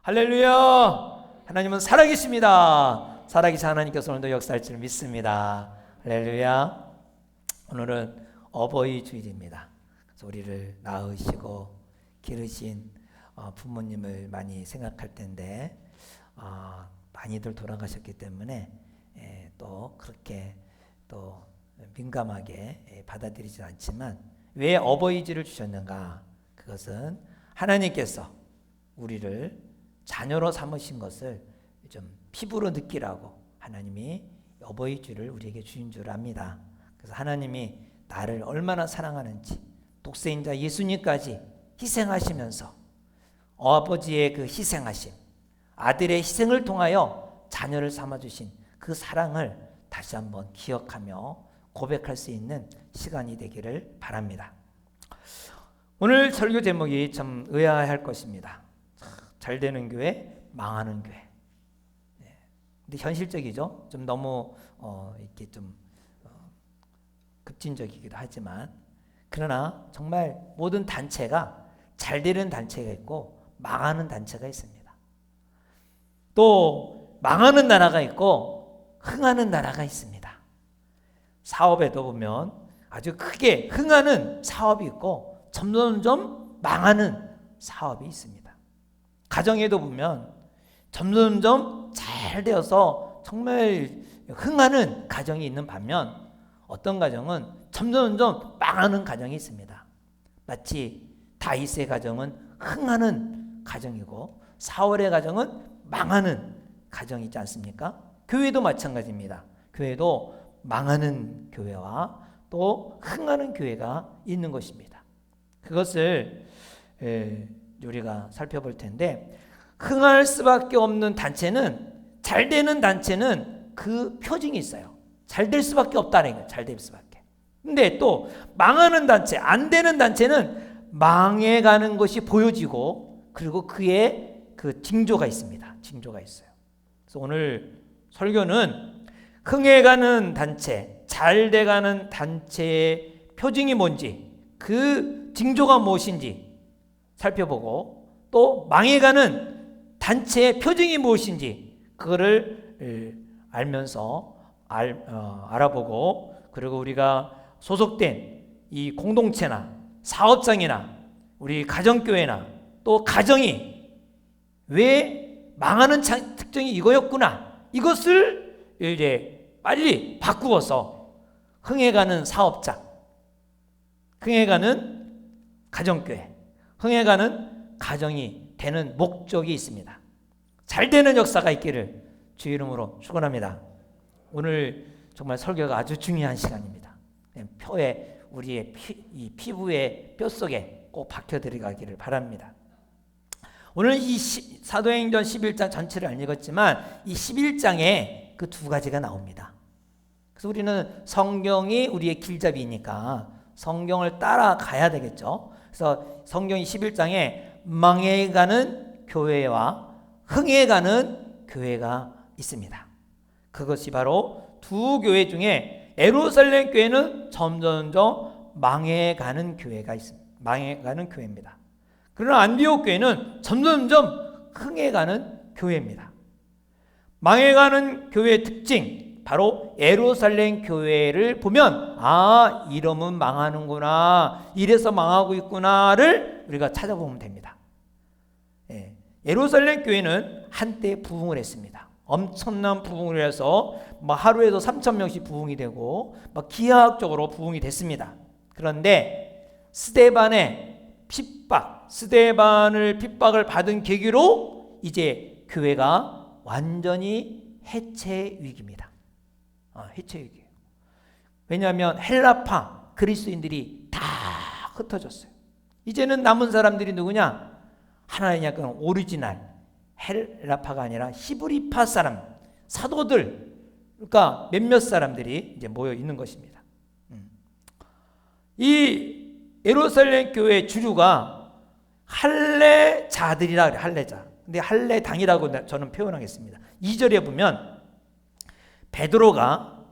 할렐루야. 하나님은 살아계십니다. 살아계신 하나님께서 오늘도 역사할 줄 믿습니다. 할렐루야. 오늘은 어버이 주일입니다. 그래서 우리를 낳으시고 기르신 부모님을 많이 생각할 텐데 많이들 돌아가셨기 때문에 또 그렇게 또 민감하게 받아들이지 않지만 왜 어버이 주일을 주셨는가? 그것은 하나님께서 우리를 자녀로 삼으신 것을 좀 피부로 느끼라고 하나님이 어버이 주일을 우리에게 주신 줄 압니다. 그래서 하나님이 나를 얼마나 사랑하는지 독생자 예수님까지 희생하시면서 아버지의 그 희생하심, 아들의 희생을 통하여 자녀를 삼아주신 그 사랑을 다시 한번 기억하며 고백할 수 있는 시간이 되기를 바랍니다. 오늘 설교 제목이 참 의아할 것입니다. 잘 되는 교회, 망하는 교회. 근데 현실적이죠. 좀 너무 이렇게 좀 급진적이기도 하지만 그러나 정말 모든 단체가 잘 되는 단체가 있고 망하는 단체가 있습니다. 또 망하는 나라가 있고 흥하는 나라가 있습니다. 사업에도 보면 아주 크게 흥하는 사업이 있고 점점점 망하는 사업이 있습니다. 가정에도 보면 점점점 잘 되어서 정말 흥하는 가정이 있는 반면 어떤 가정은 점점점 망하는 가정이 있습니다. 마치 다윗의 가정은 흥하는 가정이고 사울의 가정은 망하는 가정이 있지 않습니까? 교회도 마찬가지입니다. 교회도 망하는 교회와 또 흥하는 교회가 있는 것입니다. 그것을 우리가 살펴볼 텐데 흥할 수밖에 없는 단체는 잘 되는 단체는 그 표징이 있어요. 잘 될 수밖에 없다는 거예요. 잘 될 수밖에. 근데 또 망하는 단체, 안 되는 단체는 망해가는 것이 보여지고 그리고 그의 그 징조가 있습니다. 징조가 있어요. 그래서 오늘 설교는 흥해가는 단체, 잘 돼가는 단체의 표징이 뭔지 그 징조가 무엇인지 살펴보고 또 망해가는 단체의 표징이 무엇인지 그거를 알면서 알아보고 그리고 우리가 소속된 이 공동체나 사업장이나 우리 가정교회나 또 가정이 왜 망하는 특징이 이거였구나 이것을 이제 빨리 바꾸어서 흥해가는 사업장, 흥해가는 가정교회, 흥해가는 가정이 되는 목적이 있습니다. 잘 되는 역사가 있기를 주의 이름으로 축원합니다. 오늘 정말 설교가 아주 중요한 시간입니다. 뼈에 우리의 이 피부의 뼛속에 꼭 박혀 들어가기를 바랍니다. 오늘 이 사도행전 11장 전체를 안 읽었지만 이 11장에 그 두 가지가 나옵니다. 그래서 우리는 성경이 우리의 길잡이니까 성경을 따라가야 되겠죠. 그래서 성경이 11장에 망해가는 교회와 흥해가는 교회가 있습니다. 그것이 바로 두 교회 중에 예루살렘 교회는 점점점 망해가는 교회가 있습니다. 망해가는 교회입니다. 그러나 안디옥 교회는 점점점 흥해가는 교회입니다. 망해가는 교회의 특징, 바로 예루살렘 교회를 보면 이러면 망하는구나, 이래서 망하고 있구나를 우리가 찾아보면 됩니다. 예루살렘 교회는 한때 부흥을 했습니다. 엄청난 부흥을 해서 하루에도 3,000명씩 부흥이 되고 기하학적으로 부흥이 됐습니다. 그런데 스데반을 핍박을 받은 계기로 이제 교회가 완전히 해체 위기입니다. 해체 위기예요. 왜냐하면 헬라파 그리스도인들이 다 흩어졌어요. 이제는 남은 사람들이 누구냐? 하나의 약간 오리지널 헬라파가 아니라 히브리파 사람, 사도들, 그러니까 몇몇 사람들이 이제 모여 있는 것입니다. 이 예루살렘 교회의 주류가 할례자들이라 그래요. 할례자. 근데 할례당이라고 저는 표현하겠습니다. 2절에 보면 베드로가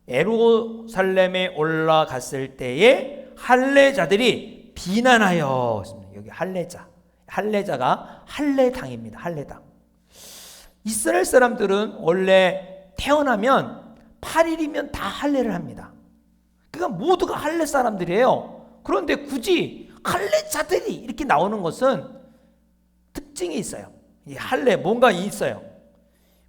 예루살렘에 올라갔을 때에 할례자들이 비난하여, 여기 할례자, 할례자가 할례당입니다. 할례당. 이스라엘 사람들은 원래 태어나면 8일이면 다 할례를 합니다. 그러니까 모두가 할례 사람들이에요. 그런데 굳이 할례자들이 이렇게 나오는 것은 특징이 있어요. 이 할례 뭔가 있어요.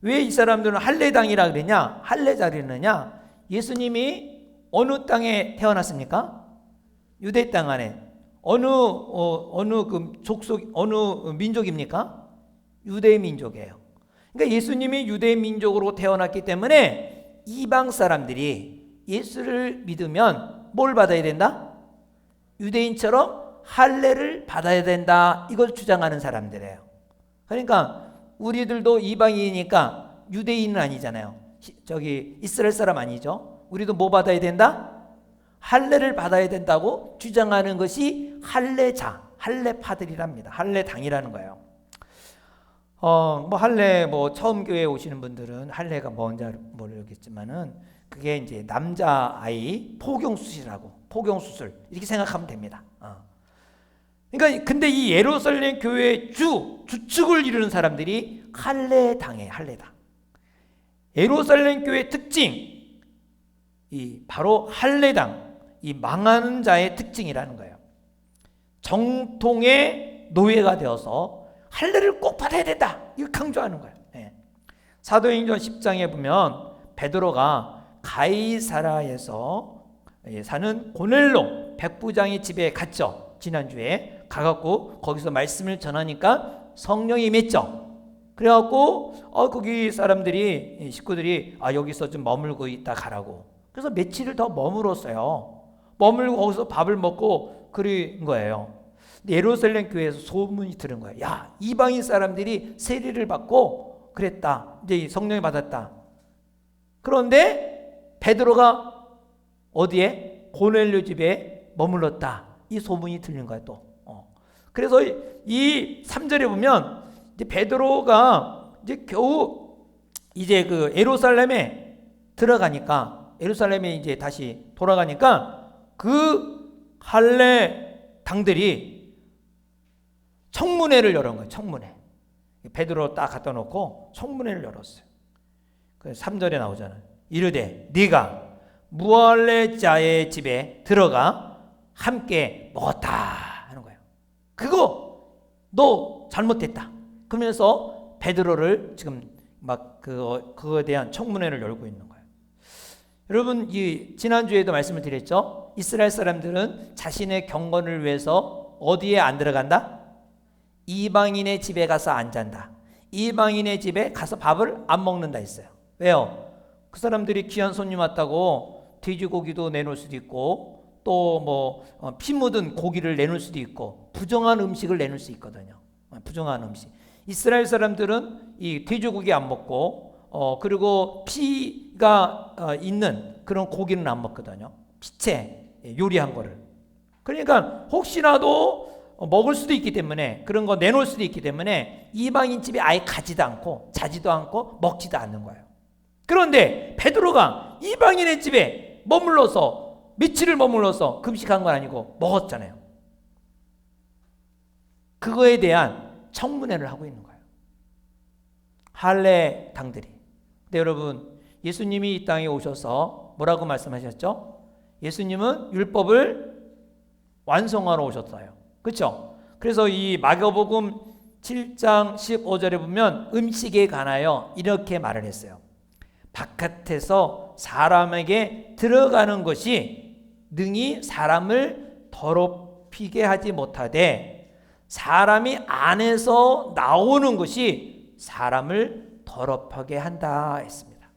왜 이 사람들은 할례당이라 그러냐? 할례자리느냐? 예수님이 어느 땅에 태어났습니까? 유대 땅 안에. 어느 그 족속, 어느 민족입니까? 유대 민족이에요. 그러니까 예수님이 유대 민족으로 태어났기 때문에 이방 사람들이 예수를 믿으면 뭘 받아야 된다? 유대인처럼 할례를 받아야 된다. 이걸 주장하는 사람들이에요. 그러니까 우리들도 이방인이니까 유대인은 아니잖아요. 저기 이스라엘 사람 아니죠. 우리도 뭐 받아야 된다? 할례를 받아야 된다고 주장하는 것이 할례자, 할례파들이랍니다. 할례당이라는 거예요. 뭐 할례 뭐 처음 교회에 오시는 분들은 할례가 뭔지 모르겠지만은 그게 이제 남자 아이 포경수술 이렇게 생각하면 됩니다. 그러니까 근데 이 예루살렘 교회의 주축을 이루는 사람들이 할례당이에요. 할례당. 예루살렘 교회의 특징, 이 바로 할례당, 이 망하는 자의 특징이라는 거예요. 정통의 노예가 되어서 할례를 꼭 받아야 된다. 이걸 강조하는 거예요. 네. 사도행전 10장에 보면 베드로가 가이사라에서 사는 고넬로 백부장의 집에 갔죠. 지난주에 가갖고 거기서 말씀을 전하니까 성령이 임했죠. 그래갖고 거기 사람들이 식구들이 여기서 좀 머물고 있다 가라고. 그래서 며칠을 더 머물었어요. 머물고 거기서 밥을 먹고 그런 거예요. 예루살렘 교회에서 소문이 들은 거예요. 야, 이방인 사람들이 세례를 받고 그랬다. 이제 성령이 받았다. 그런데 베드로가 어디에? 고넬료 집에 머물렀다. 이 소문이 들린 거예요. 또. 그래서 이 3절에 보면 이제 베드로가 이제 겨우 이제 그 예루살렘에 들어가니까, 예루살렘에 이제 다시 돌아가니까 그 할례 당들이 청문회를 열은 거예요. 청문회. 베드로 딱 갖다 놓고 청문회를 열었어요. 그래서 3절에 나오잖아요. 이르되 네가 무할례자의 집에 들어가 함께 먹었다 하는 거예요. 그거 너 잘못됐다. 그러면서 베드로를 지금 막 그거에 대한 청문회를 열고 있는 거예요. 여러분, 이 지난주에도 말씀을 드렸죠. 이스라엘 사람들은 자신의 경건을 위해서 어디에 안 들어간다? 이방인의 집에 가서 안 잔다. 이방인의 집에 가서 밥을 안 먹는다 했어요. 왜요? 그 사람들이 귀한 손님 왔다고 돼지고기도 내놓을 수도 있고 또 뭐 피 묻은 고기를 내놓을 수도 있고 부정한 음식을 내놓을 수 있거든요. 부정한 음식. 이스라엘 사람들은 이 돼지고기 안 먹고 그리고 피가 있는 그런 고기는 안 먹거든요. 피채 요리한 거를. 그러니까 혹시라도 먹을 수도 있기 때문에, 그런 거 내놓을 수도 있기 때문에 이방인 집에 아예 가지도 않고 자지도 않고 먹지도 않는 거예요. 그런데 베드로가 이방인의 집에 머물러서 며칠을 머물러서 금식한 건 아니고 먹었잖아요. 그거에 대한 청문회를 하고 있는 거예요. 할례 당들이. 근데 여러분, 예수님이 이 땅에 오셔서 뭐라고 말씀하셨죠? 예수님은 율법을 완성하러 오셨어요. 그렇죠? 그래서 이 마가복음 7장 15절에 보면 음식에 관하여 이렇게 말을 했어요. 바깥에서 사람에게 들어가는 것이 능히 사람을 더럽히게 하지 못하되 사람이 안에서 나오는 것이 사람을 더럽하게 한다 했습니다.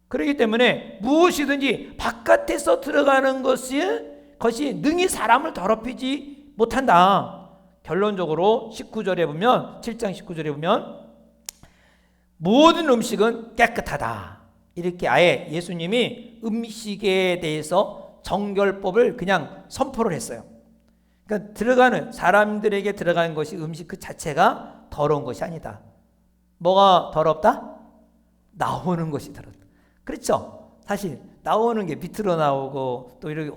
그렇기 때문에 무엇이든지 바깥에서 들어가는 것이 능히 사람을 더럽히지 못한다. 결론적으로 19절에 보면, 7장 19절에 보면 모든 음식은 깨끗하다. 이렇게 아예 예수님이 음식에 대해서 정결법을 그냥 선포를 했어요. 그러니까 들어가는, 사람들에게 들어가는 것이 음식 그 자체가 더러운 것이 아니다. 뭐가 더럽다? 나오는 것이 더럽다. 그렇죠? 사실 나오는 게 밑으로 나오고 또 이렇게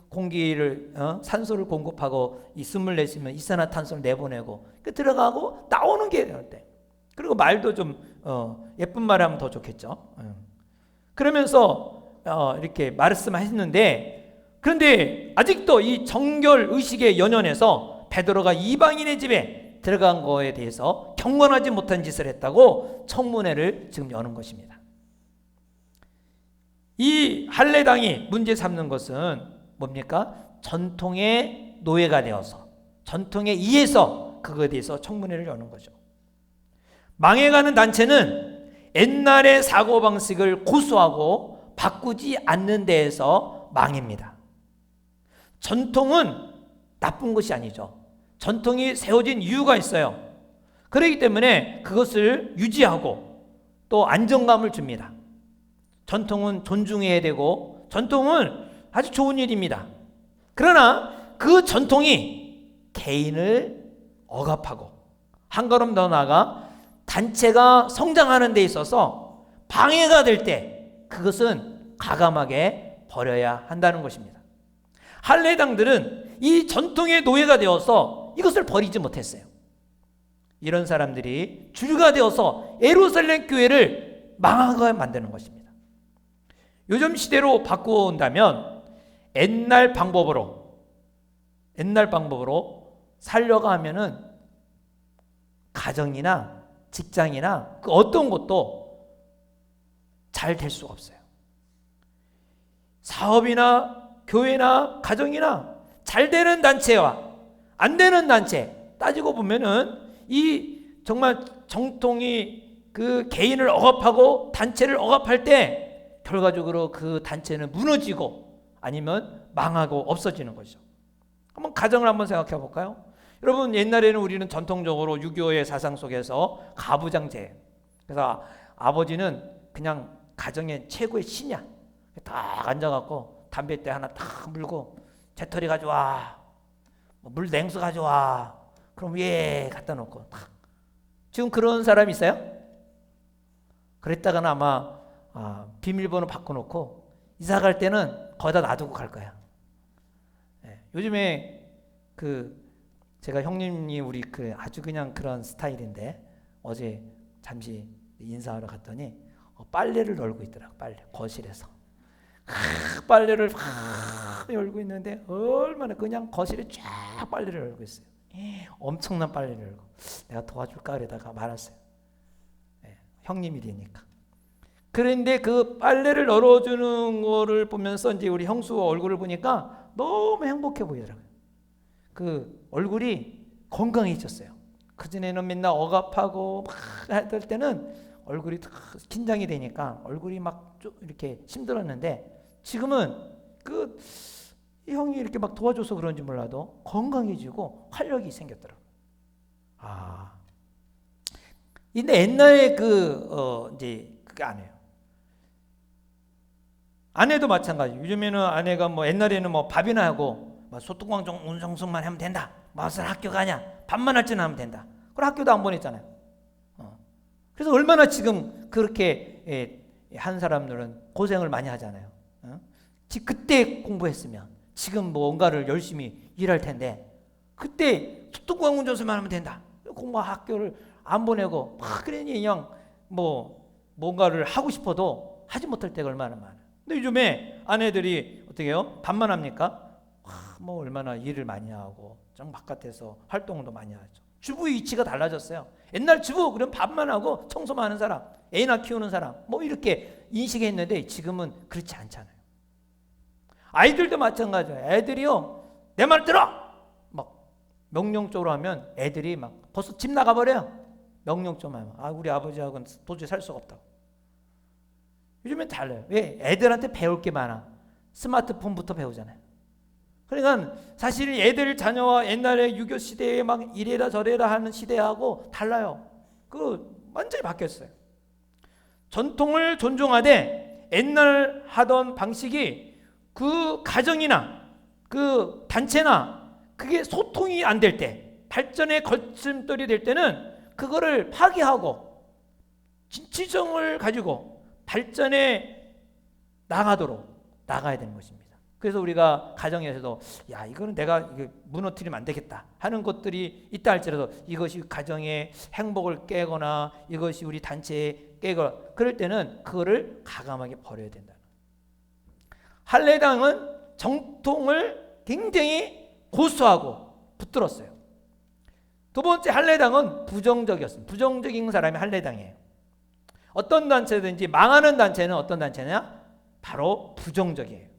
공기를 산소를 공급하고 이 숨을 내쉬면 이산화탄소를 내보내고 들어가고 나오는 게 돼. 그리고 말도 좀 예쁜 말하면 더 좋겠죠. 그러면서 이렇게 말씀하셨는데, 그런데 아직도 이 정결 의식에 연연해서 베드로가 이방인의 집에 들어간 거에 대해서 경건하지 못한 짓을 했다고 청문회를 지금 여는 것입니다. 이 할례당이 문제 삼는 것은 뭡니까? 전통의 노예가 되어서, 전통에 의해서 그거에 대해서 청문회를 여는 거죠. 망해가는 단체는 옛날의 사고방식을 고수하고 바꾸지 않는 데에서 망입니다. 전통은 나쁜 것이 아니죠. 전통이 세워진 이유가 있어요. 그렇기 때문에 그것을 유지하고 또 안정감을 줍니다. 전통은 존중해야 되고 전통은 아주 좋은 일입니다. 그러나 그 전통이 개인을 억압하고 한 걸음 더 나아가 단체가 성장하는 데 있어서 방해가 될 때 그것은 가감하게 버려야 한다는 것입니다. 할례당들은 이 전통의 노예가 되어서 이것을 버리지 못했어요. 이런 사람들이 주류가 되어서 예루살렘 교회를 망하게 만드는 것입니다. 요즘 시대로 바꾼다면 옛날 방법으로 살려고 하면은 가정이나 직장이나 그 어떤 것도 잘 될 수가 없어요. 사업이나 교회나 가정이나 잘 되는 단체와 안 되는 단체 따지고 보면은 이 정말 정통이 그 개인을 억압하고 단체를 억압할 때 결과적으로 그 단체는 무너지고 아니면 망하고 없어지는 거죠. 한번 가정을 한번 생각해 볼까요? 여러분, 옛날에는 우리는 전통적으로 6.25의 사상 속에서 가부장제, 그래서 아버지는 그냥 가정의 최고의 신이야. 딱 앉아갖고 담배대 하나 딱 물고 재떨이 가져와, 물 냉수 가져와, 그럼 위에 갖다 놓고 딱. 지금 그런 사람 있어요? 그랬다가는 아마 비밀번호 바꿔놓고 이사 갈 때는 거기다 놔두고 갈 거야. 요즘에 제가 형님이 우리 아주 그냥 그런 스타일인데 어제 잠시 인사하러 갔더니 빨래를 널고 있더라고. 빨래 거실에서 빨래를 막 열고 있는데 얼마나 그냥 거실에 쫙 빨래를 열고 있어요. 엄청난 빨래를 열고 내가 도와줄까 그러다가 말았어요. 형님 일이니까. 그런데 그 빨래를 널어주는 거를 보면서 이제 우리 형수 얼굴을 보니까 너무 행복해 보이더라고요. 그 얼굴이 건강해졌어요. 그전에는 맨날 억압하고 막 할 때는 얼굴이 긴장이 되니까 얼굴이 막 좀 이렇게 힘들었는데 지금은 이 형이 이렇게 막 도와줘서 그런지 몰라도 건강해지고 활력이 생겼더라고요. 근데 옛날에 이제 그게 안 해요. 아내도 마찬가지. 요즘에는 아내가 옛날에는 밥이나 하고 소뚜껑 운송만 하면 된다. 무슨 학교 가냐? 밥만 할 줄 하면 된다. 그럼 학교도 안 보냈잖아요. 그래서 얼마나 지금 그렇게 한 사람들은 고생을 많이 하잖아요. 그때 공부했으면 지금 뭔가를 열심히 일할 텐데 그때 소뚜껑 운전수만 하면 된다. 공부 학교를 안 보내고 막 그러니 그냥 뭔가를 하고 싶어도 하지 못할 때가 얼마나 많아요. 근데 요즘에 아내들이 어떻게 해요? 밥만 합니까? 얼마나 일을 많이 하고 좀 바깥에서 활동도 많이 하죠. 주부의 위치가 달라졌어요. 옛날 주부 그럼 밥만 하고 청소만 하는 사람, 애나 키우는 사람 이렇게 인식했는데 지금은 그렇지 않잖아요. 아이들도 마찬가지예요. 애들이요 내 말 들어! 막 명령적으로 하면 애들이 막 벌써 집 나가버려요. 명령적으로 하면 우리 아버지하고는 도저히 살 수가 없다고. 요즘엔 달라요. 왜? 애들한테 배울 게 많아. 스마트폰부터 배우잖아요. 그러니까 사실 애들 자녀와 옛날에 유교 시대에 막 이래라 저래라 하는 시대하고 달라요. 완전히 바뀌었어요. 전통을 존중하되 옛날 하던 방식이 그 가정이나 그 단체나 그게 소통이 안 될 때, 발전의 걸침돌이 될 때는 그거를 파괴하고 진취성을 가지고 발전에 나가야 되는 것입니다. 그래서 우리가 가정에서도 야 이거는 내가 이거 무너뜨리면 안 되겠다 하는 것들이 있다 할지라도 이것이 가정의 행복을 깨거나 이것이 우리 단체에 깨거나 그럴 때는 그거를 과감하게 버려야 된다. 할례당은 정통을 굉장히 고수하고 붙들었어요. 두 번째 할례당은 부정적이었습니다. 부정적인 사람이 할례당이에요. 어떤 단체든지 망하는 단체는 어떤 단체냐? 바로 부정적이에요.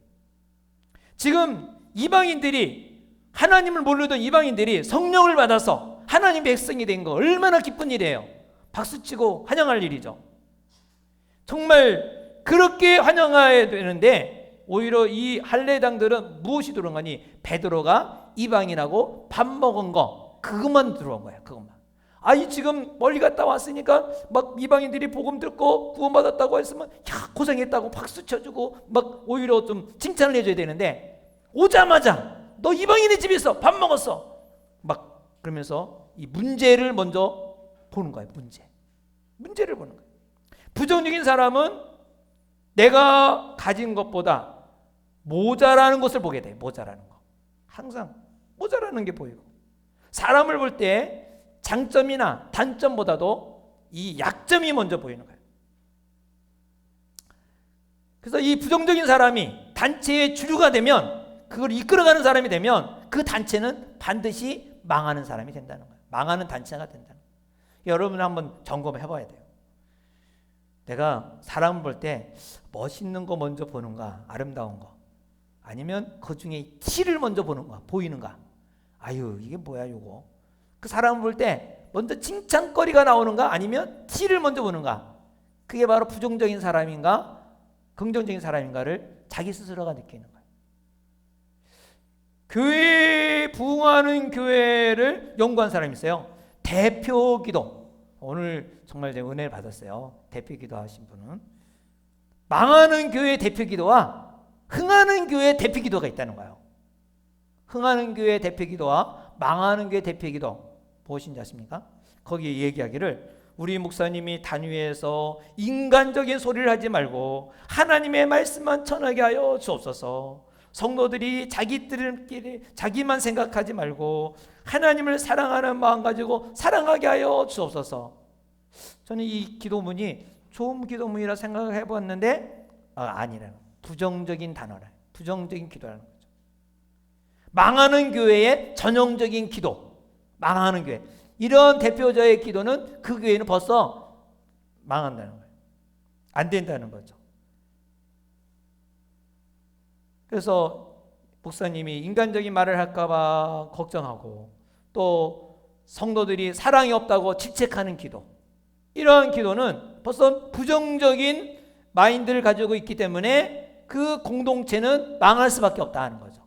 지금 이방인들이 하나님을 모르던 이방인들이 성령을 받아서 하나님 백성이 된 거 얼마나 기쁜 일이에요. 박수치고 환영할 일이죠. 정말 그렇게 환영해야 되는데 오히려 이 할례당들은 무엇이 들어온 거니? 베드로가 이방인하고 밥 먹은 거 그것만 들어온 거예요. 그것만. 아이 지금 멀리 갔다 왔으니까 막 이방인들이 복음 듣고 구원받았다고 했으면 야 고생했다고 박수 쳐주고 막 오히려 좀 칭찬을 해줘야 되는데 오자마자 너 이방인의 집에서 밥 먹었어 막 그러면서 이 문제를 먼저 보는 거예요. 문제를 보는 거예요. 부정적인 사람은 내가 가진 것보다 모자라는 것을 보게 돼. 모자라는 거 항상 모자라는 게 보이고 사람을 볼 때 장점이나 단점보다도 이 약점이 먼저 보이는 거예요. 그래서 이 부정적인 사람이 단체의 주류가 되면 그걸 이끌어가는 사람이 되면 그 단체는 반드시 망하는 사람이 된다는 거예요. 망하는 단체가 된다는 거예요. 여러분 한번 점검해 봐야 돼요. 내가 사람을 볼 때 멋있는 거 먼저 보는가 아름다운 거 아니면 그 중에 티를 먼저 보는가 보이는가 아유 이게 뭐야 요거 그 사람을 볼 때 먼저 칭찬거리가 나오는가 아니면 티를 먼저 보는가 그게 바로 부정적인 사람인가 긍정적인 사람인가를 자기 스스로가 느끼는 거예요. 교회에 부흥하는 교회를 연구한 사람이 있어요. 대표기도 오늘 정말 제가 은혜를 받았어요. 대표기도 하신 분은 망하는 교회의 대표기도와 흥하는 교회의 대표기도가 있다는 거예요. 흥하는 교회의 대표기도와 망하는 교회의 대표기도 무엇인지 아십니까? 거기에 얘기하기를 우리 목사님이 단위에서 인간적인 소리를 하지 말고 하나님의 말씀만 전하게 하여 주옵소서. 성도들이 자기들끼리 자기만 생각하지 말고 하나님을 사랑하는 마음 가지고 사랑하게 하여 주옵소서. 저는 이 기도문이 좋은 기도문이라 생각을 해봤는데 아니라는 부정적인 단어라. 부정적인 기도라는 거죠. 망하는 교회의 전형적인 기도. 망하는 교회. 이런 대표자의 기도는 그 교회는 벌써 망한다는 거예요. 안 된다는 거죠. 그래서 목사님이 인간적인 말을 할까 봐 걱정하고 또 성도들이 사랑이 없다고 질책하는 기도. 이러한 기도는 벌써 부정적인 마인드를 가지고 있기 때문에 그 공동체는 망할 수밖에 없다 하는 거죠.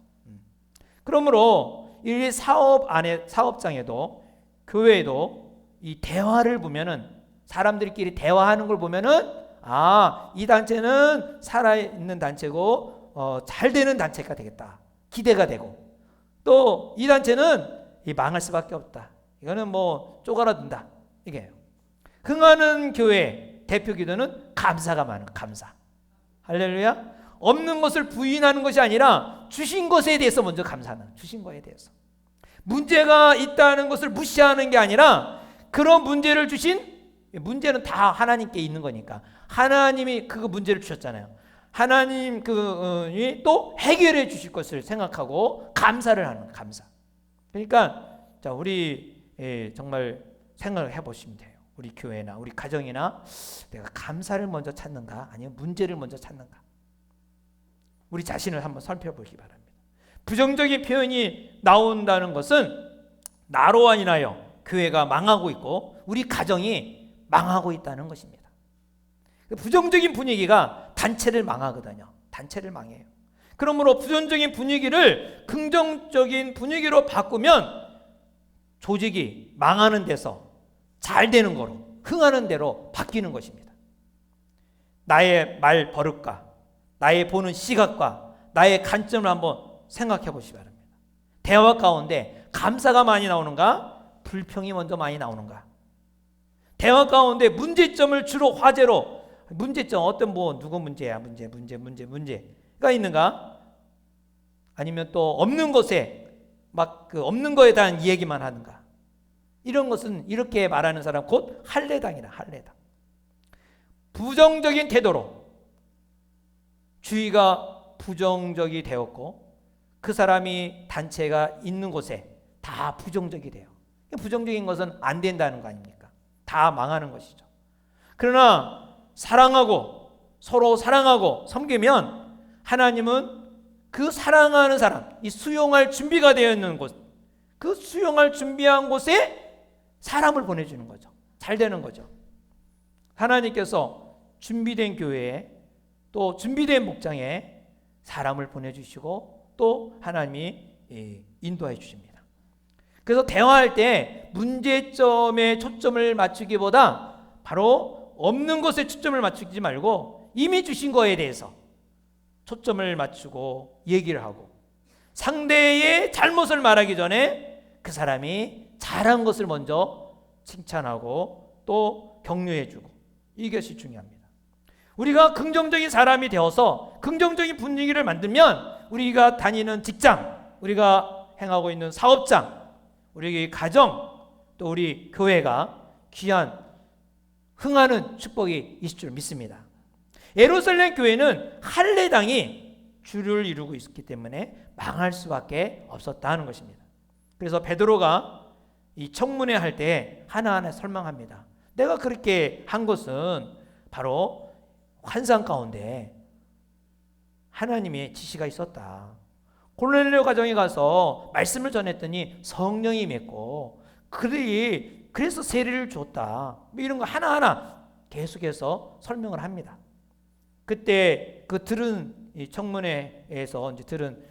그러므로 이 사업장에도 교회에도 이 대화를 보면은 사람들끼리 대화하는 걸 보면은 이 단체는 살아있는 단체고 잘 되는 단체가 되겠다. 기대가 되고 또 이 단체는 망할 수밖에 없다. 이거는 뭐 쪼그라든다. 이게요. 흥하는 교회 대표 기도는 감사가 많은 감사. 할렐루야. 없는 것을 부인하는 것이 아니라 주신 것에 대해서 먼저 감사하는 주신 것에 대해서. 문제가 있다는 것을 무시하는 게 아니라 그런 문제를 주신 문제는 다 하나님께 있는 거니까 하나님이 그 문제를 주셨잖아요. 하나님 그이 또 해결해 주실 것을 생각하고 감사를 하는 감사. 그러니까 자 우리 정말 생각을 해보시면 돼요. 우리 교회나 우리 가정이나 내가 감사를 먼저 찾는가 아니면 문제를 먼저 찾는가. 우리 자신을 한번 살펴보기 바랍니다. 부정적인 표현이 나온다는 것은 나로 인하여 교회가 망하고 있고 우리 가정이 망하고 있다는 것입니다. 부정적인 분위기가 단체를 망하거든요. 단체를 망해요. 그러므로 부정적인 분위기를 긍정적인 분위기로 바꾸면 조직이 망하는 데서 잘 되는 거로 흥하는 대로 바뀌는 것입니다. 나의 말 버릇과 나의 보는 시각과 나의 관점을 한번 생각해 보시기 바랍니다. 대화 가운데 감사가 많이 나오는가? 불평이 먼저 많이 나오는가? 대화 가운데 문제점을 주로 화제로 문제점 어떤 누구 문제야 문제가 있는가? 아니면 또 없는 것에 막 그 없는 거에 대한 이야기만 하는가? 이런 것은 이렇게 말하는 사람 곧 할례당이라. 할례당. 부정적인 태도로 주의가 부정적이 되었고 그 사람이 단체가 있는 곳에 다 부정적이 돼요. 부정적인 것은 안 된다는 거 아닙니까? 다 망하는 것이죠. 그러나 사랑하고 서로 사랑하고 섬기면 하나님은 그 사랑하는 사람, 이 수용할 준비가 되어 있는 곳, 그 수용할 준비한 곳에 사람을 보내주는 거죠. 잘 되는 거죠. 하나님께서 준비된 교회에 또 준비된 목장에 사람을 보내주시고 또 하나님이 인도해 주십니다. 그래서 대화할 때 문제점에 초점을 맞추기보다 바로 없는 것에 초점을 맞추지 말고 이미 주신 거에 대해서 초점을 맞추고 얘기를 하고 상대의 잘못을 말하기 전에 그 사람이 잘한 것을 먼저 칭찬하고 또 격려해주고 이것이 중요합니다. 우리가 긍정적인 사람이 되어서 긍정적인 분위기를 만들면 우리가 다니는 직장, 우리가 행하고 있는 사업장, 우리 가정, 또 우리 교회가 귀한 흥하는 축복이 있을 줄 믿습니다. 예루살렘 교회는 할례당이 주를 이루고 있었기 때문에 망할 수밖에 없었다는 것입니다. 그래서 베드로가 이 청문회 할 때 하나하나 설명합니다. 내가 그렇게 한 것은 바로 환상 가운데 하나님의 지시가 있었다. 고넬료 가정에 가서 말씀을 전했더니 성령이 임했고 그들이 그래서 세례를 줬다. 이런 거 하나하나 계속해서 설명을 합니다. 그때 그 들은 이 청문회에서 이제 들은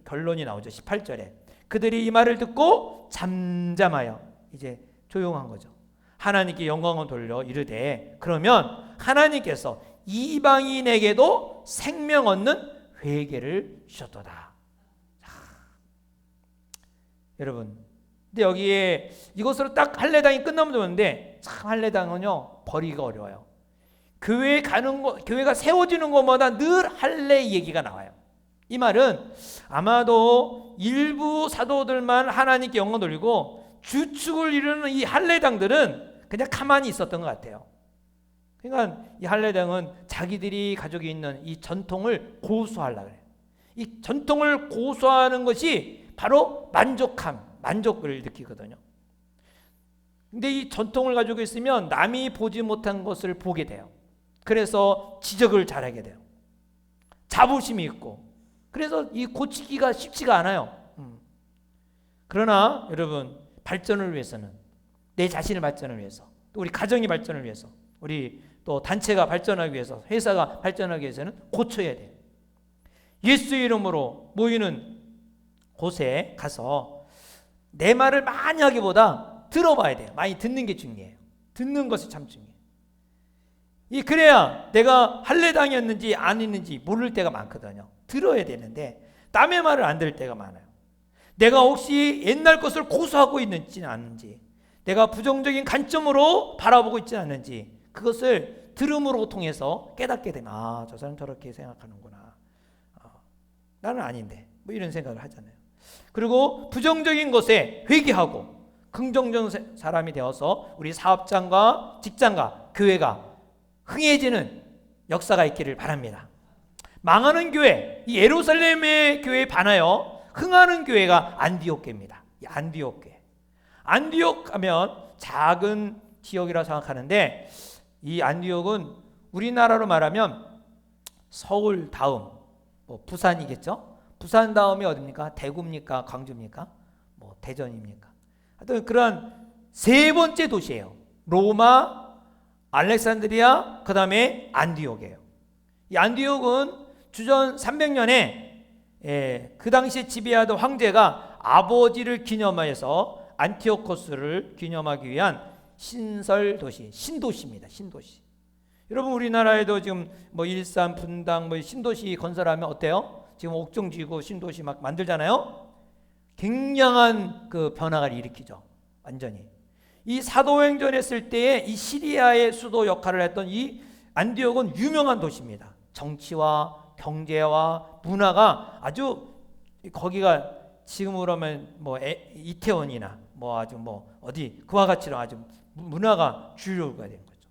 결론이 나오죠. 18절에 그들이 이 말을 듣고 잠잠하여 이제 조용한 거죠. 하나님께 영광을 돌려 이르되 그러면 하나님께서 이방인에게도 생명 얻는 회개를 주셨도다. 여러분, 근데 여기에 이것으로 딱 할례당이 끝나면 좋은데 참 할례당은요 버리기가 어려워요. 교회에 가는 거, 교회가 세워지는 것마다 늘 할례 얘기가 나와요. 이 말은 아마도 일부 사도들만 하나님께 영광 돌리고 주축을 이루는 이 할례당들은 그냥 가만히 있었던 것 같아요. 그러니까 이 할례당은 자기들이 가지고 있는 이 전통을 고수하려고 해요. 이 전통을 고수하는 것이 바로 만족을 느끼거든요. 근데 이 전통을 가지고 있으면 남이 보지 못한 것을 보게 돼요. 그래서 지적을 잘하게 돼요. 자부심이 있고 그래서 이 고치기가 쉽지가 않아요. 그러나 여러분 발전을 위해서는 내 자신의 발전을 위해서 또 우리 가정의 발전을 위해서 우리 또 단체가 발전하기 위해서 회사가 발전하기 위해서는 고쳐야 돼요. 예수 이름으로 모이는 곳에 가서 내 말을 많이 하기보다 들어봐야 돼요. 많이 듣는 게 중요해요. 듣는 것이 참 중요해요. 그래야 내가 할례당이었는지 아니었는지 모를 때가 많거든요. 들어야 되는데 남의 말을 안 들을 때가 많아요. 내가 혹시 옛날 것을 고수하고 있는지 아닌지 내가 부정적인 관점으로 바라보고 있지 않는지 그것을 들음으로 통해서 깨닫게 되면 저 사람 저렇게 생각하는구나. 나는 아닌데 뭐 이런 생각을 하잖아요. 그리고 부정적인 것에 회개하고 긍정적인 사람이 되어서 우리 사업장과 직장과 교회가 흥해지는 역사가 있기를 바랍니다. 망하는 교회, 이 예루살렘의 교회에 반하여 흥하는 교회가 안디옥교입니다. 안디옥 하면 작은 지역이라고 생각하는데 이 안디옥은 우리나라로 말하면 서울 다음 부산이겠죠. 부산 다음이 어디입니까? 대구입니까? 광주입니까? 대전입니까? 하여튼 그런 세 번째 도시예요. 로마, 알렉산드리아, 그 다음에 안디옥이에요. 이 안디옥은 주전 300년에 그 당시에 지배하던 황제가 아버지를 기념하여서 안티오코스를 기념하기 위한 신설 도시, 신도시입니다. 신도시. 여러분 우리나라에도 지금 일산, 분당 신도시 건설하면 어때요? 지금 옥정지구 신도시 막 만들잖아요. 굉장한 그 변화를 일으키죠. 완전히. 이 사도행전 했을 때에 이 시리아의 수도 역할을 했던 이 안디옥은 유명한 도시입니다. 정치와 경제와 문화가 아주 거기가 지금으로 하면 뭐 이태원이나 뭐 아주 뭐 어디 그와 같이로 아주 문화가 주류가 된 거죠.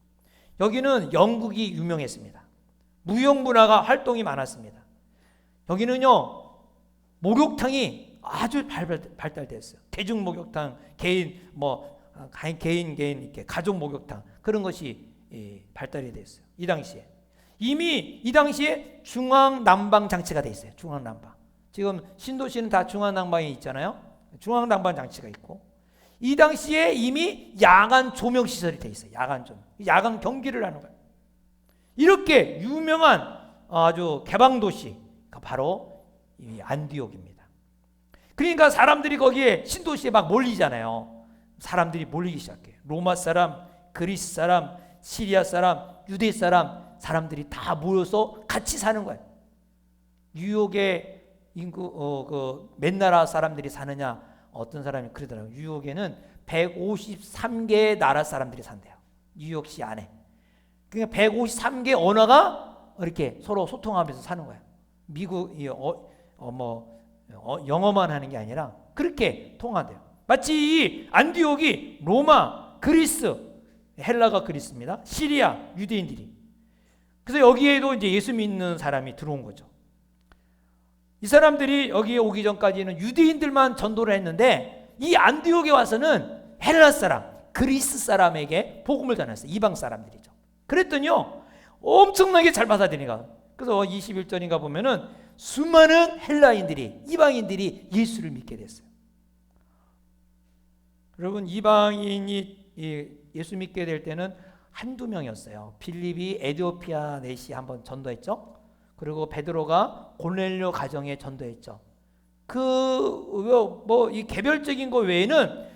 여기는 영국이 유명했습니다. 무형 문화가 활동이 많았습니다. 여기는요 목욕탕이 아주 발달됐어요. 대중 목욕탕, 개인 이렇게 가족 목욕탕 그런 것이 발달이 됐어요. 이 당시에 이미 이 당시에 중앙 난방 장치가 돼 있어요. 중앙 난방. 지금 신도시는 다 중앙 난방이 있잖아요. 중앙 난방 장치가 있고 이 당시에 이미 야간 조명 시설이 돼 있어요. 야간 조명, 야간 경기를 하는 거예요. 이렇게 유명한 아주 개방 도시가 바로 이 안디옥입니다. 그러니까 사람들이 거기에 신도시에 막 몰리잖아요. 사람들이 몰리기 시작해요. 로마 사람, 그리스 사람, 시리아 사람, 유대 사람들이 다 모여서 같이 사는 거예요. 뉴욕에 인구 몇 나라 사람들이 사느냐? 어떤 사람이 그러더라고요. 뉴욕에는 153개의 나라 사람들이 산대요. 뉴욕시 안에. 그러니까 153개 언어가 이렇게 서로 소통하면서 사는 거예요. 미국 영어만 하는 게 아니라 그렇게 통한대요. 마치 이 안디옥이 로마, 그리스, 헬라가 그리스입니다. 시리아 유대인들이. 그래서 여기에도 이제 예수 믿는 사람이 들어온 거죠. 이 사람들이 여기에 오기 전까지는 유대인들만 전도를 했는데 이 안디옥에 와서는 헬라 사람, 그리스 사람에게 복음을 전했어요. 이방 사람들이죠. 그랬더니요 엄청나게 잘 받아들이니까. 그래서 21절인가 보면은 수많은 헬라인들이 이방인들이 예수를 믿게 됐어요. 여러분 이방인이 예수 믿게 될 때는 한두 명이었어요. 필립이 에디오피아 내시에 한번 전도했죠. 그리고 베드로가 고넬료 가정에 전도했죠. 이 개별적인 것 외에는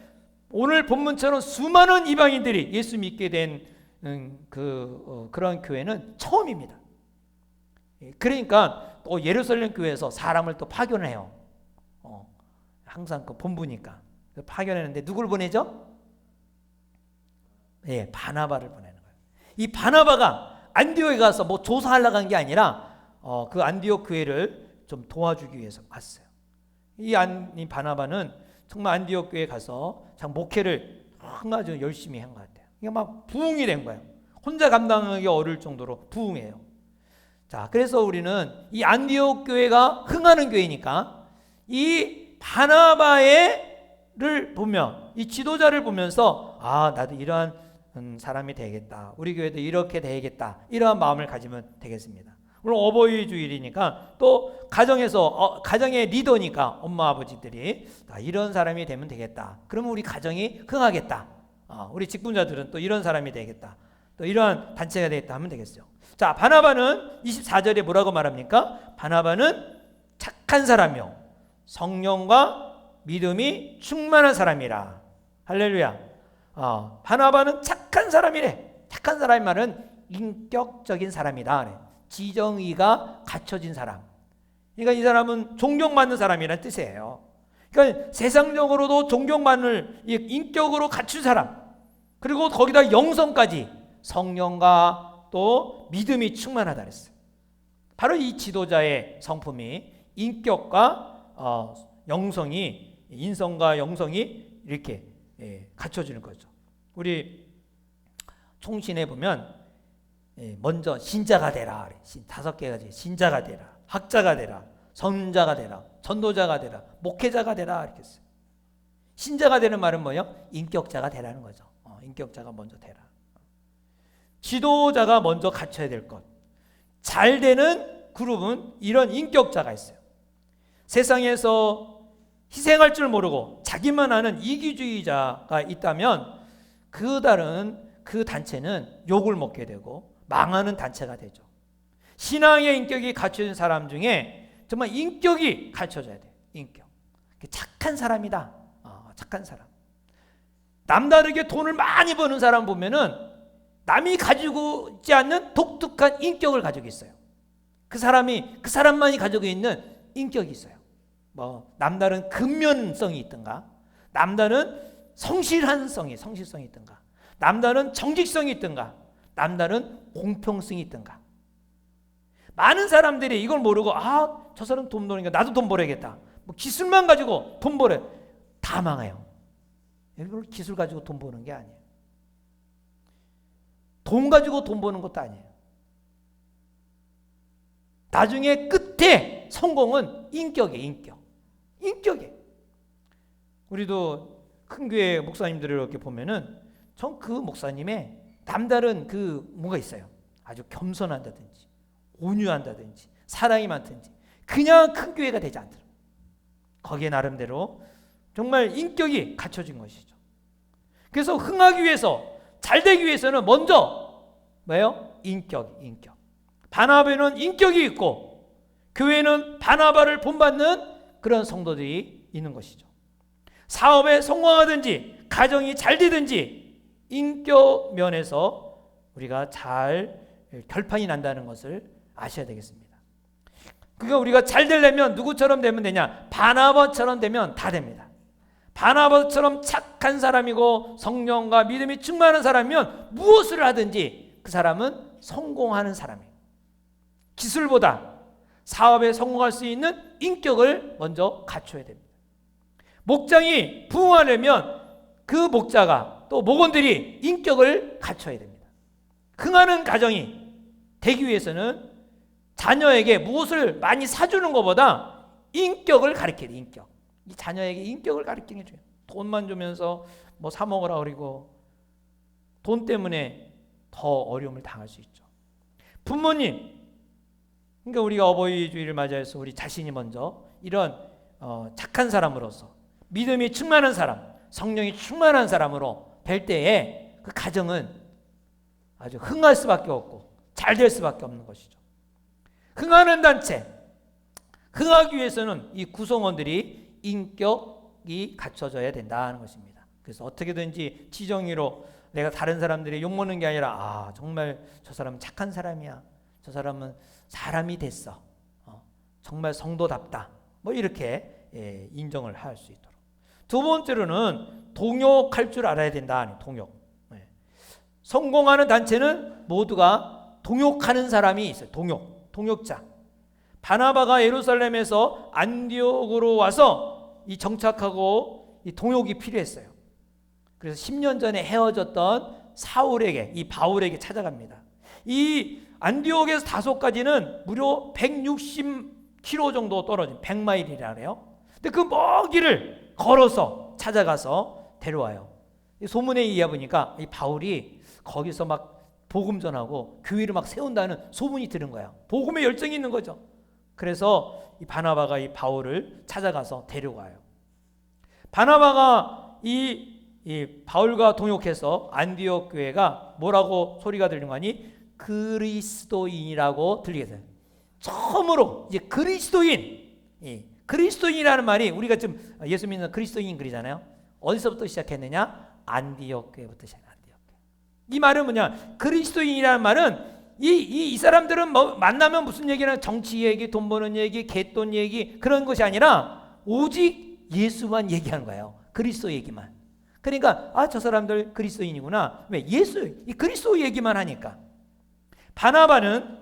오늘 본문처럼 수많은 이방인들이 예수 믿게 된 그런 교회는 처음입니다. 그러니까 또 예루살렘 교회에서 사람을 또 파견해요. 항상 그 본부니까 파견했는데 누굴 보내죠? 바나바를 보내는 거예요. 이 바나바가 안디옥에 가서 뭐 조사하려고 한 게 아니라 그 안디옥 교회를 좀 도와주기 위해서 갔어요. 이 바나바는 정말 안디옥 교회에 가서 참 목회를 아주 열심히 한 것 같아요. 이게 막 부흥이 된 거예요. 혼자 감당하기 어려울 정도로 부흥해요. 자, 그래서 우리는 이 안디옥 교회가 흥하는 교회니까 이 바나바를 보면 이 지도자를 보면서 나도 이러한 사람이 되겠다. 우리 교회도 이렇게 되겠다. 이러한 마음을 가지면 되겠습니다. 물론 어버이 주일이니까 또 가정의 리더니까 엄마 아버지들이 이런 사람이 되면 되겠다. 그러면 우리 가정이 흥하겠다. 우리 직분자들은 또 이런 사람이 되겠다. 또 이러한 단체가 되겠다 하면 되겠죠. 자, 바나바는 24절에 뭐라고 말합니까? 바나바는 착한 사람이요 성령과 믿음이 충만한 사람이라. 할렐루야. 바나바는 착한 사람이래. 착한 사람의 말은 인격적인 사람이다. 지정의가 갖춰진 사람. 그러니까 이 사람은 존경받는 사람이라는 뜻이에요. 그러니까 세상적으로도 존경받는 인격으로 갖춘 사람. 그리고 거기다 영성까지 성령과 또 믿음이 충만하다 그랬어요. 바로 이 지도자의 성품이 인격과 영성이 인성과 영성이 이렇게 갖춰지는 거죠. 우리 총신에 보면 먼저 신자가 되라. 5개가 신자가 되라. 학자가 되라. 선자가 되라. 전도자가 되라. 목회자가 되라. 이렇게 했어요. 신자가 되는 말은 뭐예요? 인격자가 되라는 거죠. 인격자가 먼저 되라. 지도자가 먼저 갖춰야 될 것. 잘 되는 그룹은 이런 인격자가 있어요. 세상에서 희생할 줄 모르고 자기만 아는 이기주의자가 있다면 그 단체는 욕을 먹게 되고 망하는 단체가 되죠. 신앙의 인격이 갖춰진 사람 중에 정말 인격이 갖춰져야 돼요. 인격. 착한 사람이다. 착한 사람. 남다르게 돈을 많이 버는 사람 보면은 남이 가지고 있지 않는 독특한 인격을 가지고 있어요. 그 사람만이 가지고 있는 인격이 있어요. 남다른 근면성이 있든가, 남다른 성실성이 있든가, 남다른 정직성이 있든가, 남다른 공평성이 있든가. 많은 사람들이 이걸 모르고 저 사람 돈 버니까 나도 돈 벌어야겠다. 뭐 기술만 가지고 돈 벌어요. 다 망해요. 여러분 기술 가지고 돈 버는 게 아니에요. 돈 가지고 돈 버는 것도 아니에요. 나중에 끝에 성공은 인격이에요. 인격이에요. 우리도 큰 교회 목사님들을 이렇게 보면은 전 그 목사님의 남다른 그 뭐가 있어요. 아주 겸손한다든지 온유한다든지 사랑이 많든지 그냥 큰 교회가 되지 않더라고요. 거기에 나름대로 정말 인격이 갖춰진 것이죠. 그래서 흥하기 위해서 잘 되기 위해서는 먼저 뭐예요? 인격. 바나바에는 인격이 있고 교회는 바나바를 본받는 그런 성도들이 있는 것이죠. 사업에 성공하든지 가정이 잘 되든지 인격 면에서 우리가 잘 결판이 난다는 것을 아셔야 되겠습니다. 그러니까 우리가 잘 되려면 누구처럼 되면 되냐? 바나바처럼 되면 다 됩니다. 바나바처럼 착한 사람이고 성령과 믿음이 충만한 사람이면 무엇을 하든지 그 사람은 성공하는 사람이에요. 기술보다 사업에 성공할 수 있는 인격을 먼저 갖춰야 됩니다. 목장이 부흥하려면 그 목자가 또 목원들이 인격을 갖춰야 됩니다. 흥하는 가정이 되기 위해서는 자녀에게 무엇을 많이 사주는 것보다 인격을 가르쳐야 돼요. 인격. 이 자녀에게 인격을 가르치는 게 중요해요. 돈만 주면서 뭐 사 먹으라 그러고 돈 때문에 더 어려움을 당할 수 있죠. 부모님, 그러니까 우리가 어버이 주일을 맞이해서 우리 자신이 먼저 이런 착한 사람으로서 믿음이 충만한 사람, 성령이 충만한 사람으로 될 때에 그 가정은 아주 흥할 수밖에 없고 잘 될 수밖에 없는 것이죠. 흥하는 단체, 흥하기 위해서는 이 구성원들이 인격이 갖춰져야 된다는 것입니다. 그래서 어떻게든지 지정의로 내가 다른 사람들이 욕먹는 게 아니라 정말 저 사람은 착한 사람이야. 저 사람은 사람이 됐어. 정말 성도답다. 뭐 이렇게 인정을 할 수 있도록. 두 번째로는 동역할 줄 알아야 된다. 동역. 성공하는 단체는 모두가 동역하는 사람이 있어요. 동역자. 바나바가 예루살렘에서 안디옥으로 와서 이 정착하고 이 동역이 필요했어요. 그래서 10년 전에 헤어졌던 사울에게, 이 바울에게 찾아갑니다. 이 안디옥에서 다소까지는 무려 160km 정도 떨어진 100마일이라 그래요. 근데 그 먼 길을 걸어서 찾아가서 데려와요. 소문에 의해 보니까 이 바울이 거기서 막 복음 전하고 교회를 막 세운다는 소문이 들은 거야. 복음에 열정이 있는 거죠. 그래서 이 바나바가 이 바울을 찾아가서 데려와요. 바나바가 이 바울과 동역해서 안디옥 교회가 뭐라고 소리가 들리는 거니? 그리스도인이라고 들리게 돼요. 처음으로 이제 그리스도인이라는 말이 우리가 지금 예수 믿는 그리스도인 그리잖아요. 어디서부터 시작했느냐? 안디옥 교회부터 시작해요. 안디옥 교회. 이 말은 뭐냐? 그리스도인이라는 말은 이 사람들은 뭐 만나면 무슨 얘기나 정치 얘기, 돈 버는 얘기, 개돈 얘기 그런 것이 아니라 오직 예수만 얘기하는 거예요. 그리스도 얘기만. 그러니까 저 사람들 그리스도인이구나. 왜? 이 그리스도 얘기만 하니까. 바나바는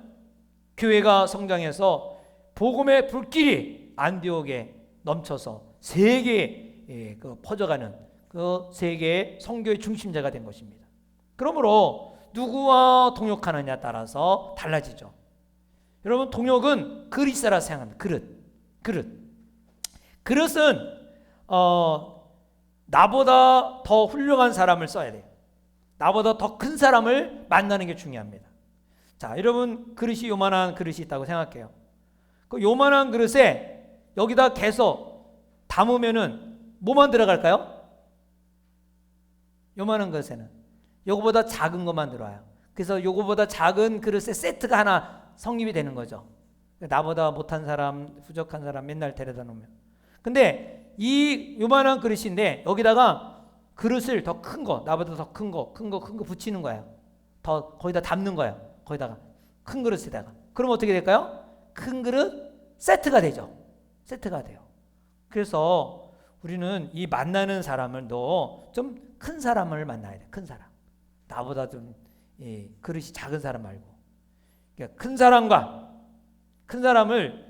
교회가 성장해서 복음의 불길이 안디옥에 넘쳐서 세계에 퍼져가는 그 세계의 선교의 중심자가 된 것입니다. 그러므로 누구와 동역하느냐에 따라서 달라지죠. 여러분, 동역은 그릇이라 생각합니다. 그릇은 나보다 더 훌륭한 사람을 써야 돼요. 나보다 더 큰 사람을 만나는 게 중요합니다. 자, 여러분 그릇이 요만한 그릇이 있다고 생각해요. 그 요만한 그릇에 여기다 계속 담으면은 뭐만 들어갈까요? 요만한 그릇에는 요거보다 작은 것만 들어와요. 그래서 요거보다 작은 그릇에 세트가 하나 성립이 되는 거죠. 나보다 못한 사람, 부족한 사람 맨날 데려다 놓으면. 근데 이 요만한 그릇인데 여기다가 그릇을 더 큰 거, 나보다 더 큰 거 붙이는 거예요. 더 거기다 담는 거예요. 거기다가 큰 그릇에다가. 그럼 어떻게 될까요? 큰 그릇 세트가 되죠. 세트가 돼요. 그래서 우리는 이 만나는 사람을 좀 큰 사람을 만나야 돼. 큰 사람. 나보다 좀 그릇이 작은 사람 말고. 그러니까 큰 사람을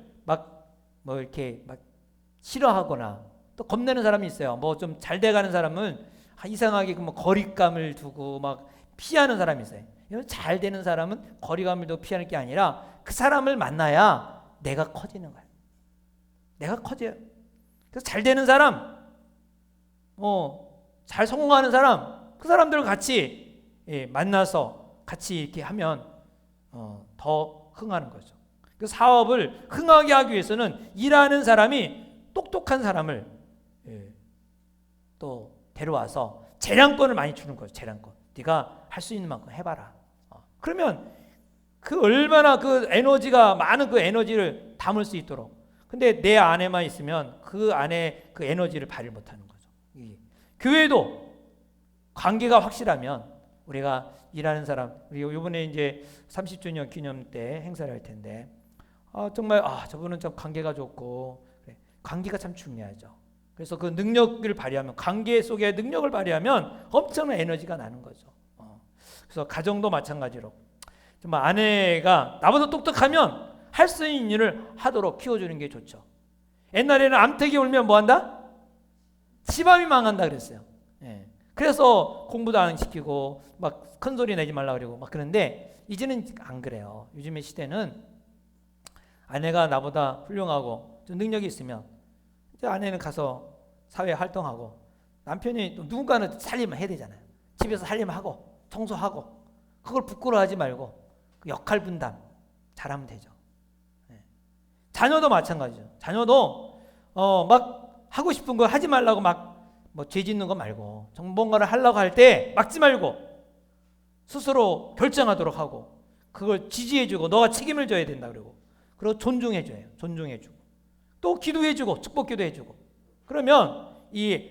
이렇게 싫어하거나 또 겁내는 사람이 있어요. 뭐 좀 잘 돼가는 사람은 이상하게 뭐 거리감을 두고 막 피하는 사람이 있어요. 잘 되는 사람은 거리감을 두고 피하는 게 아니라 그 사람을 만나야 내가 커지는 거예요. 내가 커져요. 그래서 잘 되는 사람, 잘 성공하는 사람, 그 사람들을 같이 만나서 같이 이렇게 하면 더 흥하는 거죠. 그 사업을 흥하게 하기 위해서는 일하는 사람이 똑똑한 사람을 또 데려와서 재량권을 많이 주는 거죠. 재량권. 네가 할 수 있는 만큼 해봐라. 그러면 그 얼마나 그 에너지가 많은 그 에너지를 담을 수 있도록. 근데 내 안에만 있으면 그 안에 그 에너지를 발휘 못하는 거죠. 교회도 관계가 확실하면 우리가 일하는 사람, 우리 이번에 이제 30주년 기념 때 행사를 할 텐데 정말 저분은 좀 관계가 좋고 그래. 관계가 참 중요하죠. 그래서 그 능력을 발휘하면 관계 속에 능력을 발휘하면 엄청난 에너지가 나는 거죠. 그래서 가정도 마찬가지로 정말 아내가 나보다 똑똑하면 할 수 있는 일을 하도록 키워주는 게 좋죠. 옛날에는 암탉이 울면 뭐 한다? 집안이 망한다 그랬어요. 그래서 공부도 안 시키고 막 큰 소리 내지 말라 그러고 막 그런데 이제는 안 그래요. 요즘의 시대는 아내가 나보다 훌륭하고 좀 능력이 있으면 이제 아내는 가서 사회 활동하고 남편이 또 누군가는 살림을 해야 되잖아요. 집에서 살림하고 청소하고 그걸 부끄러워하지 말고 그 역할 분담 잘하면 되죠. 자녀도 마찬가지죠. 자녀도 막 하고 싶은 거 하지 말라고 막 뭐 죄 짓는 거 말고 뭔가를 하려고 할 때 막지 말고 스스로 결정하도록 하고 그걸 지지해주고 너가 책임을 져야 된다 그리고 존중해줘요. 존중해주고 또 기도해주고 축복기도 해주고 그러면 이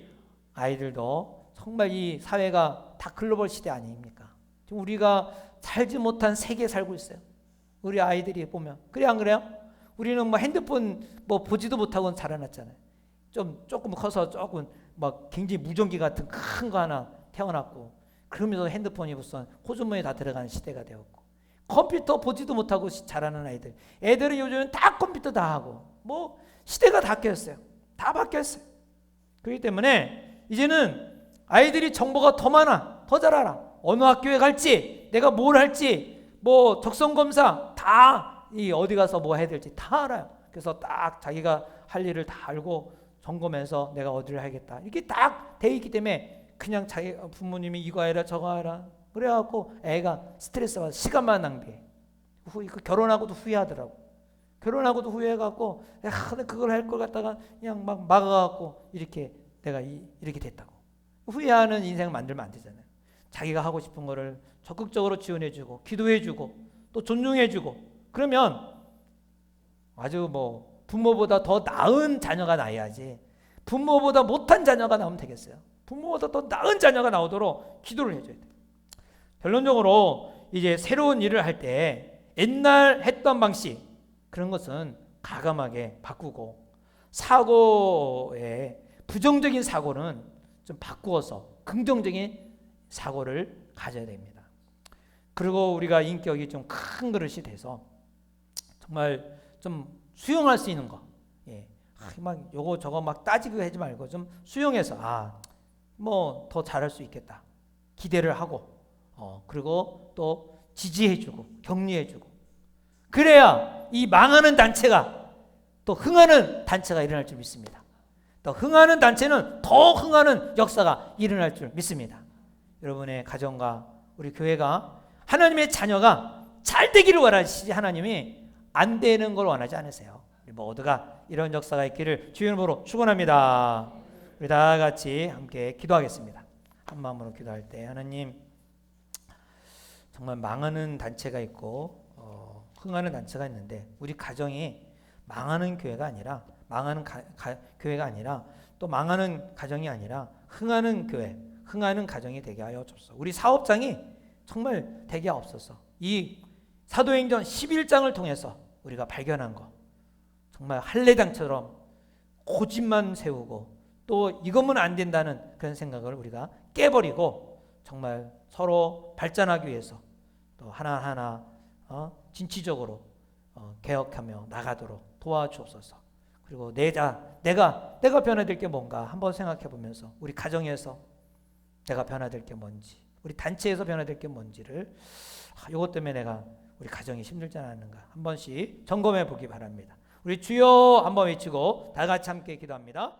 아이들도 정말 이 사회가 다 글로벌 시대 아닙니까? 지금 우리가 살지 못한 세계에 살고 있어요. 우리 아이들이 보면 그래 안 그래요? 우리는 뭐 핸드폰 뭐 보지도 못하고 자라났잖아요. 조금 커서 조금 막 굉장히 무전기 같은 큰 거 하나 태어났고 그러면서 핸드폰이 무슨 호주머니에 다 들어가는 시대가 되었고 컴퓨터 보지도 못하고 자라는 애들은 요즘은 다 컴퓨터 다 하고 뭐 시대가 다 바뀌었어요. 다 바뀌었어요. 그렇기 때문에 이제는 아이들이 정보가 더 많아. 더 잘 알아. 어느 학교에 갈지 내가 뭘 할지 뭐 적성검사 다 어디 가서 뭐 해야 될지 다 알아요. 그래서 딱 자기가 할 일을 다 알고 점검해서 내가 어디를 하겠다 이게 딱 돼 있기 때문에 그냥 자기 부모님이 이거 해라 저거 해라 그래갖고 애가 스트레스 받아서 시간만 낭비해. 결혼하고도 후회하더라고. 결혼하고도 후회해갖고 그걸 할 걸 갖다가 그냥 막 막아갖고 내가 이렇게 됐다고 후회하는 인생을 만들면 안 되잖아요. 자기가 하고 싶은 거를 적극적으로 지원해주고 기도해주고 또 존중해주고 그러면 아주 뭐 부모보다 더 나은 자녀가 나야지 부모보다 못한 자녀가 나오면 되겠어요. 부모보다 더 나은 자녀가 나오도록 기도를 해줘야 돼요. 결론적으로 이제 새로운 일을 할 때 옛날 했던 방식 그런 것은 가감하게 바꾸고 사고의 부정적인 사고는 좀 바꾸어서 긍정적인 사고를 가져야 됩니다. 그리고 우리가 인격이 좀 큰 그릇이 돼서 정말 좀 수용할 수 있는 거, 막 요거 저거 막 따지고 하지 말고 좀 수용해서 뭐 더 잘할 수 있겠다 기대를 하고 그리고 또 지지해주고 격려해주고 그래야 이 망하는 단체가 또 흥하는 단체가 일어날 줄 믿습니다. 또 흥하는 단체는 더 흥하는 역사가 일어날 줄 믿습니다. 여러분의 가정과 우리 교회가 하나님의 자녀가 잘 되기를 원하시지 하나님이 안 되는 걸 원하지 않으세요. 우리 모두가 이런 역사가 있기를 주의 이름으로 축원합니다. 우리 다 같이 함께 기도하겠습니다. 한 마음으로 기도할 때 하나님 정말 망하는 단체가 있고 흥하는 단체가 있는데 우리 가정이 망하는 교회가 아니라 망하는 교회가 아니라 또 망하는 가정이 아니라 흥하는 교회 흥하는 가정이 되게 하여 주옵소서. 우리 사업장이 정말 되게 없어서 이 사도행전 11장을 통해서 우리가 발견한 거 정말 할례당처럼 고집만 세우고 또 이거면 안 된다는 그런 생각을 우리가 깨버리고 정말 서로 발전하기 위해서 또 하나하나 진취적으로 개혁하며 나가도록 도와주옵소서. 그리고 내가 변화될 게 뭔가 한번 생각해 보면서 우리 가정에서 내가 변화될 게 뭔지, 우리 단체에서 변화될 게 뭔지를 이것 때문에 내가 우리 가정이 힘들지 않았는가 한 번씩 점검해 보기 바랍니다. 우리 주여 한번 외치고 다 같이 함께 기도합니다.